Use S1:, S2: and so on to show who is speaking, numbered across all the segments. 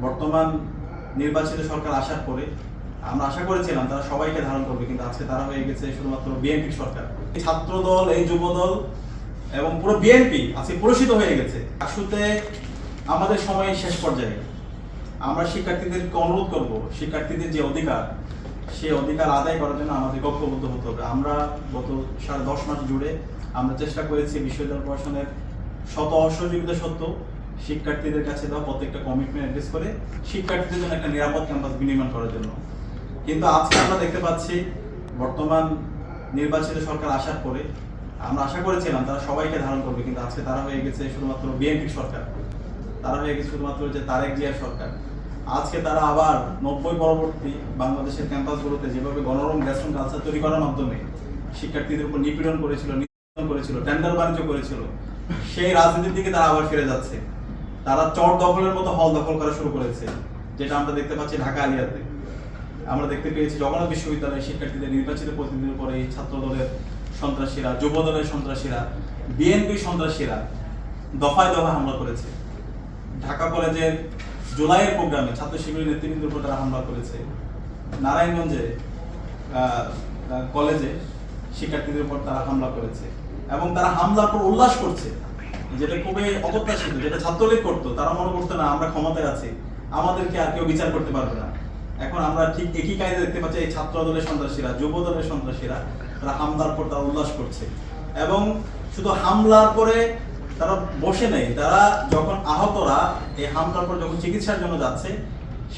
S1: বর্তমান নির্বাচিত সরকার আসার পরে আমরা আশা করেছিলাম তারা সবাইকে ধারণ করবে, কিন্তু আজকে তারা হয়ে গেছে শুধুমাত্র বিএনপি সরকার। ছাত্র দল, এই যুব দল এবং পুরো বিএনপি আজকে পুরস্কৃত হয়ে গেছে। আসলে আমাদের সময় শেষ পর্যায়ে আমরা শিক্ষার্থীদেরকে অনুরোধ করব, শিক্ষার্থীদের যে অধিকার, সেই অধিকার আদায় করার জন্য আমাদের ঐক্যবদ্ধ হতে হবে। আমরা গত 10.5 মাস জুড়ে আমরা চেষ্টা করেছি বিশ্ববিদ্যালয় প্রশাসনের শত অসহযোগিতা সত্ত্বেও শিক্ষার্থীদের কাছে দেওয়া প্রত্যেকটা কমিটমেন্ট অ্যাড্রেস করে শিক্ষার্থীদের জন্য একটা নিরাপদ ক্যাম্পাস বিনির্মাণ করার জন্য। কিন্তু আজকে আমরা দেখতে পাচ্ছি বর্তমান নির্বাচিত সরকার আসার পরে আমরা আশা করেছিলাম তারা সবাইকে ধারণ করবে, কিন্তু আজকে তারা হয়ে গেছে শুধুমাত্র বিএনপি সরকার, তারা হয়ে গেছে শুধুমাত্র যে তারেক জিয়ার সরকার। আজকে তারা আবার 90 পরবর্তী বাংলাদেশের ক্যাম্পাসগুলোতে যেভাবে গণরম গ্যাসরুম কালচার তৈরি করার মাধ্যমে শিক্ষার্থীদের উপর নিপীড়ন করেছিল, টেন্ডার বাণিজ্য করেছিল, সেই রাজনীতির দিকে তারা আবার ফিরে যাচ্ছে। তারা চর দখলের মতো হল দখল করা শুরু করেছে, যেটা আমরা দেখতে পাচ্ছি ঢাকা আলিয়াতে। আমরা দেখতে পেয়েছি জগন্নাথ বিশ্ববিদ্যালয়ের শিক্ষার্থীদের নির্বাচিত প্রতিনিধির উপরে এই ছাত্র দলের সন্ত্রাসীরা, যুব দলের সন্ত্রাসীরা, বিএনপি সন্ত্রাসীরা দফায় দফায় হামলা করেছে। ঢাকা কলেজের জুলাইয়ের প্রোগ্রামে ছাত্র শিবিরের নেতৃবৃন্দের উপর তারা হামলা করেছে। নারায়ণগঞ্জে কলেজে শিক্ষার্থীদের উপর তারা হামলা করেছে এবং তারা হামলার পর উল্লাস করছে, যেটা খুবই অপ্রত্যাশিত। যেটা ছাত্রলীগ করতো, তারা মনে করতো না আমরা ক্ষমতায় আছি, আমাদেরকে আর কেউ বিচার করতে পারবে না। এখন আমরা ঠিক একই কায়দা দেখতে পাচ্ছি এই ছাত্র দলের সন্ত্রাসীরা, যুব দলের সন্ত্রাসীরা তারা হামলার পর তারা উল্লাস করছে। এবং শুধু হামলার পরে তারা বসে নেই, তারা যখন আহতরা এই হামলার পর যখন চিকিৎসার জন্য যাচ্ছে,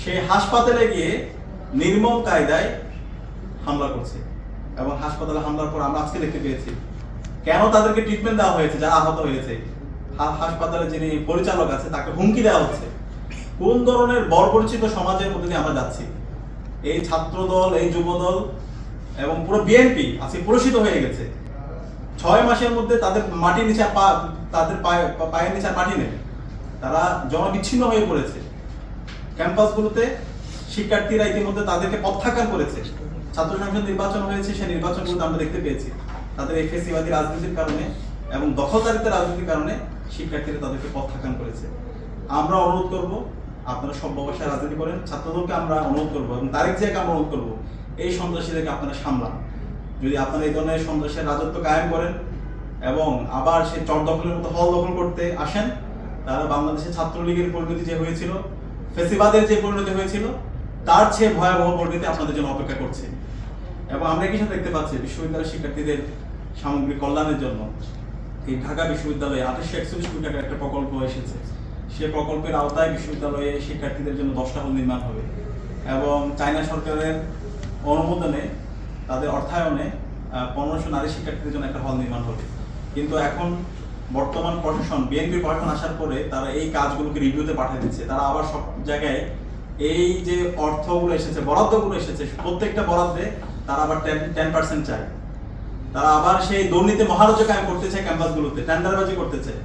S1: সে হাসপাতালে গিয়ে নির্মম কায়দায় হামলা করছে। এবং হাসপাতালে হামলার পর আমরা আজকে দেখতে পেয়েছি কেন তাদেরকে ট্রিটমেন্ট দেওয়া হয়েছে, যারা আহত হয়েছে। হাসপাতালে যিনি পরিচালক আছে তাকে হুমকি দেওয়া হচ্ছে। কোন ধরনের বর্বরচিত সমাজের মধ্যে দিয়ে আমরা যাচ্ছি? এই ছাত্র দল, এই যুব দল এবং পুরো বিএনপি আজকে পুরস্কৃত হয়ে গেছে। 6 মাসের মধ্যে তাদের মাটির নিচে তাদের পায়ের নিচে মাটি নেই, তারা জনবিচ্ছিন্ন হয়ে পড়েছে। ক্যাম্পাসগুলোতে শিক্ষার্থীরা ইতিমধ্যে তাদেরকে প্রত্যাখ্যান করেছে। ছাত্র সংসদ নির্বাচন হয়েছে, সেই নির্বাচনগুলোতে আমরা দেখতে পেয়েছি তাদের এই ফেসিবাদী রাজনীতির কারণে এবং দখলদারিত্বের রাজনীতির কারণে শিক্ষার্থীরা তাদেরকে প্রত্যাখ্যান করেছে। আমরা অনুরোধ করব, আপনারা সভ্য ভাষায় রাজনীতি করেন। ছাত্রদলকে আমরা অনুরোধ করবো এবং তারেক জিয়াকে আমরা অনুরোধ করবো, এই সন্ত্রাসীদেরকে আপনারা সামলান। যদি আপনারা এই ধরনের সন্ত্রাসের রাজত্ব কায়েম করেন এবং আবার সে চর দখলের মতো হল দখল করতে আসেন, তাহলে বাংলাদেশের ছাত্রলীগের পরিণতি যে হয়েছিল, ফেসিবাদের যে পরিণতি হয়েছিল, তার চেয়ে ভয়াবহ পরিণতি আপনাদের জন্য অপেক্ষা করছে। এবং আমরা একই সাথে দেখতে পাচ্ছি বিশ্ববিদ্যালয়ের শিক্ষার্থীদের সামগ্রিক কল্যাণের জন্য এই ঢাকা বিশ্ববিদ্যালয়ে 2841 কোটি টাকার একটা প্রকল্প এসেছে। সে প্রকল্পের আওতায় বিশ্ববিদ্যালয়ে শিক্ষার্থীদের জন্য 10টা হল নির্মাণ হবে এবং চায়না সরকারের অনুমোদনে, তাদের অর্থায়নে 1500 নারী শিক্ষার্থীদের জন্য একটা হল নির্মাণ হবে। কিন্তু এখন বর্তমান প্রশাসন, বিএনপি প্রশাসন আসার পরে তারা এই কাজগুলোকে রিভিউতে পাঠিয়ে দিচ্ছে। তারা আবার সব জায়গায় এই যে অর্থগুলো এসেছে, বরাদ্দগুলো এসেছে, প্রত্যেকটা বরাদ্দে তারা আবার 10% চায়। তারা আবার সেই দুর্নীতি মহারাজ্য কায়েম করতে চায়, ক্যাম্পাসগুলোতে টেন্ডারবাজি করতে চায়।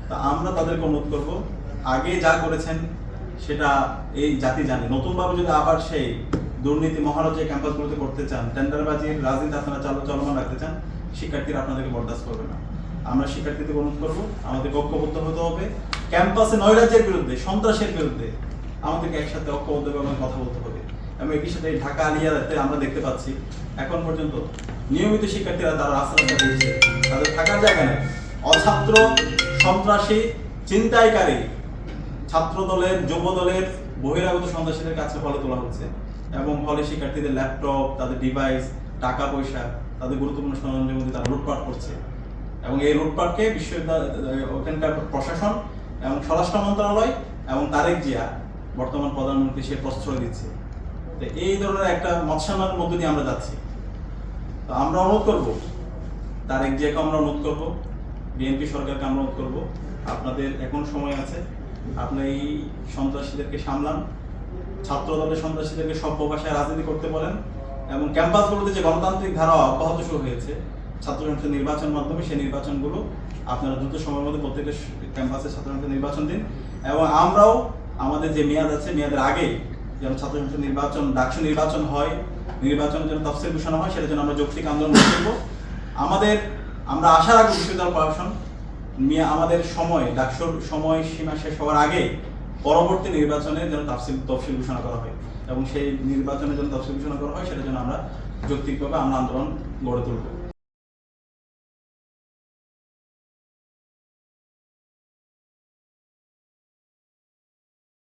S1: তা আমরা তাদেরকে অনুরোধ করবো, আগে যা করেছেন সেটা এই জাতি জানে। নতুনভাবে যদি আবার সেই দুর্নীতি মহারাজ্য ক্যাম্পাসগুলোতে করতে চান, টেন্ডারবাজির রাজনীতি আপনারা চলমান রাখতে চান, শিক্ষার্থীরা আপনাদেরকে বরদাস্ত করবে না। আমরা শিক্ষার্থীদের অনুরোধ করবো, আমাদের ঐক্যবদ্ধ হতে হবে। ক্যাম্পাসে নৈরাজ্যের বিরুদ্ধে, সন্ত্রাসের বিরুদ্ধে আমাদেরকে একসাথে ঐক্যবদ্ধভাবে কথা বলতে হবে। এবং একই সাথে ঢাকা আলিয়াতে আমরা দেখতে পাচ্ছি এখন পর্যন্ত নিয়মিত শিক্ষার্থীরা তারা রাস্তা ঘুরছে, তাদের থাকার জায়গা নেই। অছাত্র, সন্ত্রাসী, ছিনতাইকারী ছাত্র দলের, যুব দলের বহিরাগত সন্ত্রাসীদের কাছে ফলে তোলা হচ্ছে এবং ফলে শিক্ষার্থীদের ল্যাপটপ, তাদের ডিভাইস, টাকা পয়সা, তাদের গুরুত্বপূর্ণ সরঞ্জাম তারা লুটপাট করছে। এবং এই লুটপাটকে বিশ্ববিদ্যালয়, ওখানকার প্রশাসন এবং স্বরাষ্ট্র মন্ত্রণালয় এবং তারেক জিয়া বর্তমান প্রধানমন্ত্রী সে প্রশ্রয় দিচ্ছে। তো এই ধরনের একটা মৎস্যান্নের মধ্য দিয়ে আমরা যাচ্ছি। তো আমরা অনুরোধ করবো, তারেক জিয়াকে আমরা অনুরোধ করবো, বিএনপি সরকারকে আমরা অনুরোধ করবো, আপনাদের এখন সময় আছে, আপনি এই সন্ত্রাসীদেরকে সামলান। ছাত্র দলের সন্ত্রাসীদেরকে সভ্য ভাষায় রাজনীতি করতে বলেন এবং ক্যাম্পাসগুলোতে যে গণতান্ত্রিক ধারা অব্যাহত শুরু হয়েছে ছাত্র সংসদ নির্বাচন মাধ্যমে, সেই নির্বাচনগুলো আপনারা দ্রুত সময়ের মধ্যে প্রত্যেকটা ক্যাম্পাসে ছাত্র সংসদ নির্বাচন দিন। এবং আমরাও আমাদের যে মেয়াদ আছে, মেয়াদের আগেই যেন ছাত্র সংসদ নির্বাচন, ডাকসু নির্বাচন হয়, নির্বাচনের জন্য তফসিল ঘোষণা হয়, সেটার জন্য আমরা যৌক্তিক আন্দোলন করব। আমরা আশা রাখবো বিশ্ববিদ্যালয় প্রশাসন আমাদের সময়, ডাকসুর সময় সীমা শেষ হওয়ার আগে পরবর্তী নির্বাচনে যেন তফসিল ঘোষণা করা হয় এবং সেই নির্বাচনে যেন তফসিল ঘোষণা করা হয় সেটা যেন আমরা যৌক্তিকভাবে আমরা আন্দোলন গড়ে তুলব।